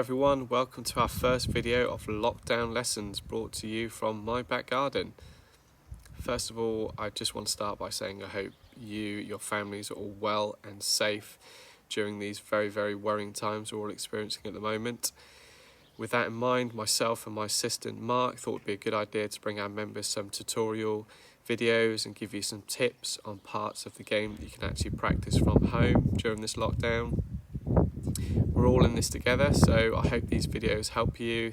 everyone, welcome to our first video of lockdown lessons brought to you from my back garden. First of all, I just want to start by saying I hope your families are all well and safe during these very worrying times we're all experiencing at the moment. With that in mind, myself and my assistant Mark thought it would be a good idea to bring our members some tutorial videos and give you some tips on parts of the game that you can actually practice from home during this lockdown. We're all in this together, so I hope these videos help you.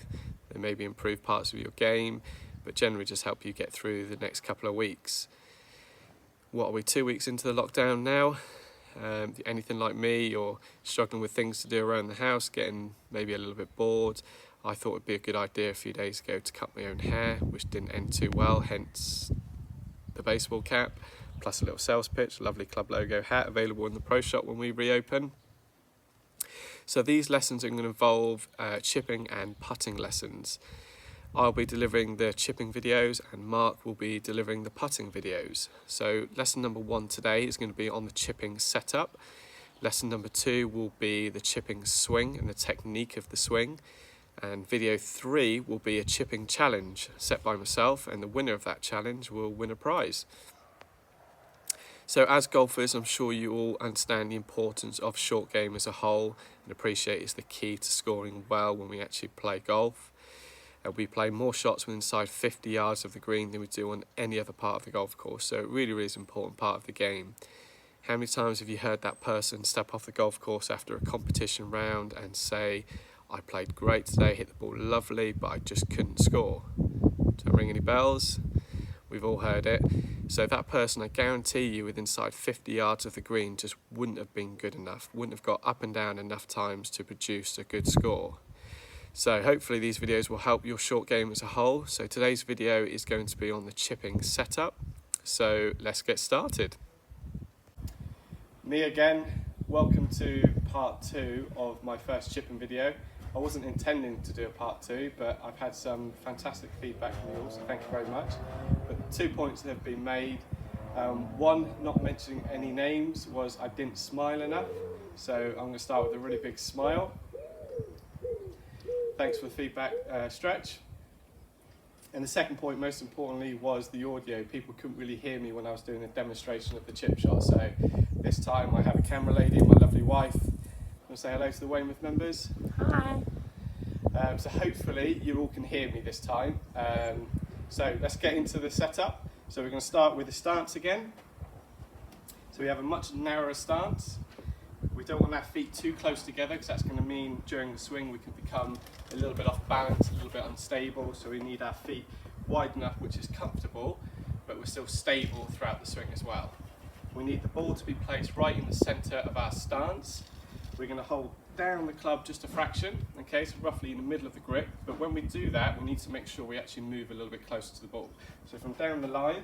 They maybe improve parts of your game, but generally just help you get through the next couple of weeks. What are we, 2 weeks into the lockdown now? Anything like me, or struggling with things to do around the house, getting maybe a little bit bored, I thought it'd be a good idea a few days ago to cut my own hair, which didn't end too well, hence the baseball cap, plus a little sales pitch, lovely club logo hat available in the pro shop when we reopen. So these lessons are going to involve chipping and putting lessons. I'll be delivering the chipping videos and Mark will be delivering the putting videos. So lesson number 1 today is going to be on the chipping setup. Lesson number 2 will be the chipping swing and the technique of the swing. And video 3 will be a chipping challenge set by myself, and the winner of that challenge will win a prize. So as golfers, I'm sure you all understand the importance of short game as a whole and appreciate it's the key to scoring well when we actually play golf. We play more shots within inside 50 yards of the green than we do on any other part of the golf course, so it really is an important part of the game. How many times have you heard that person step off the golf course after a competition round and say, "I played great today, hit the ball lovely, but I just couldn't score"? Don't ring any bells? We've all heard it. So that person, I guarantee you, within inside 50 yards of the green just wouldn't have been good enough, wouldn't have got up and down enough times to produce a good score. So hopefully these videos will help your short game as a whole. So today's video is going to be on the chipping setup. So let's get started. Me again, welcome to part 2 of my first chipping video. I wasn't intending to do a part 2, but I've had some fantastic feedback from you all, so thank you very much. But 2 points that have been made. One, not mentioning any names, was I didn't smile enough. So I'm going to start with a really big smile. Thanks for the feedback, Stretch. And the second point, most importantly, was the audio. People couldn't really hear me when I was doing a demonstration of the chip shot. So this time I have a camera lady, my lovely wife. Want to say hello to the Weymouth members? Hi. So hopefully you all can hear me this time. So let's get into the setup. So we're going to start with the stance again. So we have a much narrower stance. We don't want our feet too close together because that's going to mean during the swing we can become a little bit off balance, a little bit unstable. So we need our feet wide enough, which is comfortable, but we're still stable throughout the swing as well. We need the ball to be placed right in the centre of our stance. We're going to hold down the club just a fraction, okay, so roughly in the middle of the grip. But when we do that, we need to make sure we actually move a little bit closer to the ball. So from down the line,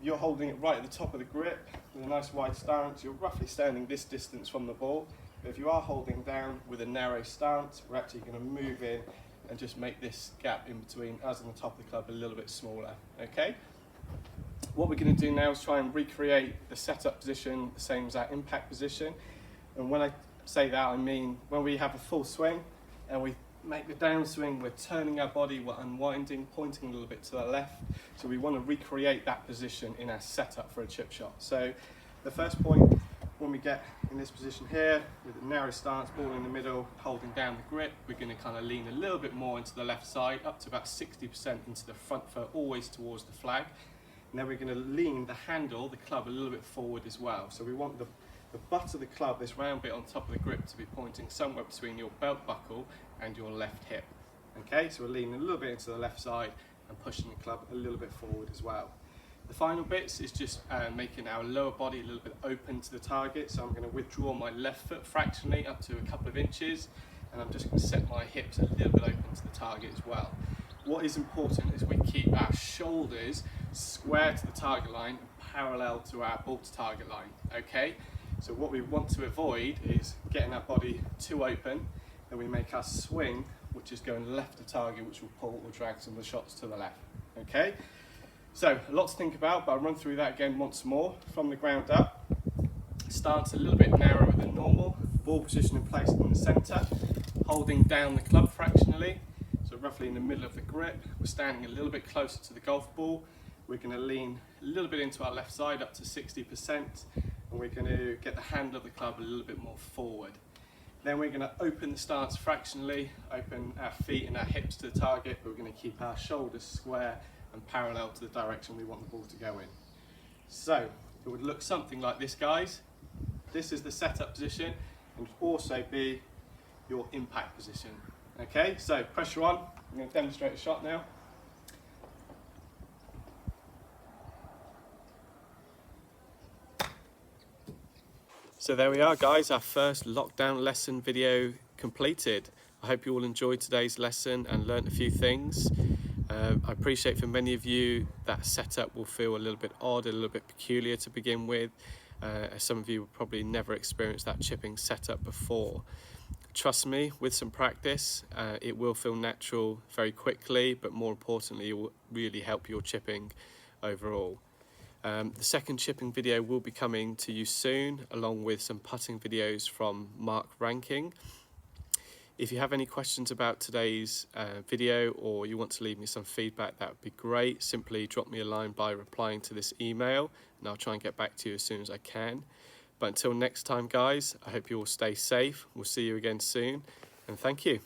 you're holding it right at the top of the grip with a nice wide stance. You're roughly standing this distance from the ball. But if you are holding down with a narrow stance, we're actually going to move in and just make this gap in between us and the top of the club a little bit smaller, okay? What we're going to do now is try and recreate the setup position the same as our impact position. And when I say that, I mean when we have a full swing and we make the downswing, we're turning our body, we're unwinding, pointing a little bit to the left. So we want to recreate that position in our setup for a chip shot. So the first point, when we get in this position here, with a narrow stance, ball in the middle, holding down the grip, we're going to kind of lean a little bit more into the left side, up to about 60% into the front foot, always towards the flag. And then we're going to lean the handle, the club, a little bit forward as well. So we want the butt of the club, this round bit on top of the grip, to be pointing somewhere between your belt buckle and your left hip. Okay, so we're leaning a little bit into the left side and pushing the club a little bit forward as well. The final bits is just making our lower body a little bit open to the target. So I'm going to withdraw my left foot fractionally up to a couple of inches, and I'm just going to set my hips a little bit open to the target as well. What is important is we keep our shoulders square to the target line and parallel to our ball to target line, okay? So what we want to avoid is getting our body too open, and we make our swing, which is going left to target, which will pull or drag some of the shots to the left, okay? So a lot to think about, but I'll run through that again once more. From the ground up, stance a little bit narrower than normal, ball position in place in the centre, holding down the club fractionally, so roughly in the middle of the grip. We're standing a little bit closer to the golf ball. We're going to lean a little bit into our left side up to 60%, and we're going to get the handle of the club a little bit more forward. Then we're going to open the stance fractionally, open our feet and our hips to the target, but we're going to keep our shoulders square and parallel to the direction we want the ball to go in. So it would look something like this, guys. This is the setup position, and would also be your impact position. Okay, so pressure on. I'm going to demonstrate a shot now. So there we are, guys, our first lockdown lesson video completed. I hope you all enjoyed today's lesson and learnt a few things. I appreciate for many of you that setup will feel a little bit odd, a little bit peculiar to begin with. Some of you will probably never experienced that chipping setup before. Trust me, with some practice, it will feel natural very quickly, but more importantly, it will really help your chipping overall. The second chipping video will be coming to you soon, along with some putting videos from Mark Ranking. If you have any questions about today's video, or you want to leave me some feedback, that would be great. Simply drop me a line by replying to this email, and I'll try and get back to you as soon as I can. But until next time, guys, I hope you all stay safe. We'll see you again soon, and thank you.